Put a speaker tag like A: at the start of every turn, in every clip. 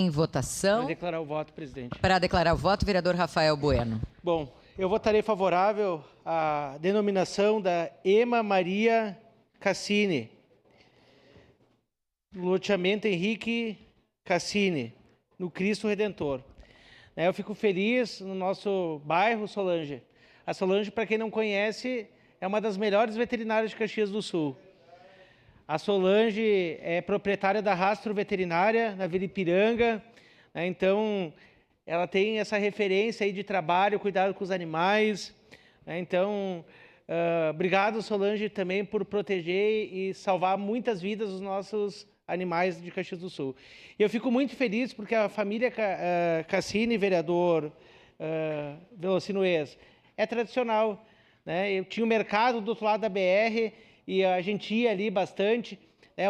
A: Em votação.
B: Para declarar o voto, presidente.
A: Para declarar o voto, vereador Rafael Bueno.
B: Bom, eu votarei favorável à denominação da Ema Maria Cassini, no loteamento Henrique Cassini, no Cristo Redentor. Eu fico feliz no nosso bairro, Solange. A Solange, para quem não conhece, é uma das melhores veterinárias de Caxias do Sul. A Solange é proprietária da Rastro Veterinária, na Vila Ipiranga, né? Então, ela tem essa referência aí de trabalho, cuidado com os animais, né? Então, obrigado, Solange, também por proteger e salvar muitas vidas dos nossos animais de Caxias do Sul. E eu fico muito feliz porque a família Cassini, vereador Velocino Ex, é tradicional, né? Eu tinha o mercado do outro lado da BR e a gente ia ali bastante.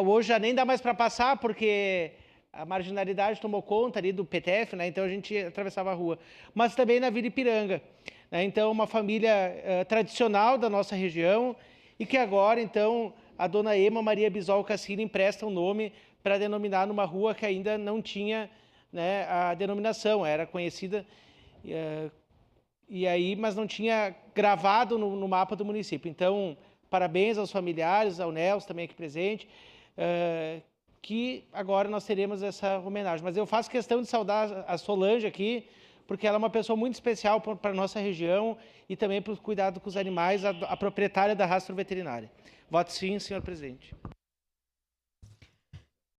B: Hoje já nem dá mais para passar porque a marginalidade tomou conta ali do PTF, né? Então a gente atravessava a rua. Mas também na Vila Ipiranga, né? Então uma família tradicional da nossa região e que agora, então, a dona Ema Maria Bisol Cassini empresta um nome para denominar numa rua que ainda não tinha, né, a denominação, era conhecida, mas não tinha gravado no mapa do município. Então, parabéns aos familiares, ao Nelson também aqui presente, que agora nós teremos essa homenagem. Mas eu faço questão de saudar a Solange aqui, porque ela é uma pessoa muito especial para a nossa região e também para o cuidado com os animais, a proprietária da Rastro Veterinária. Voto sim, senhor presidente.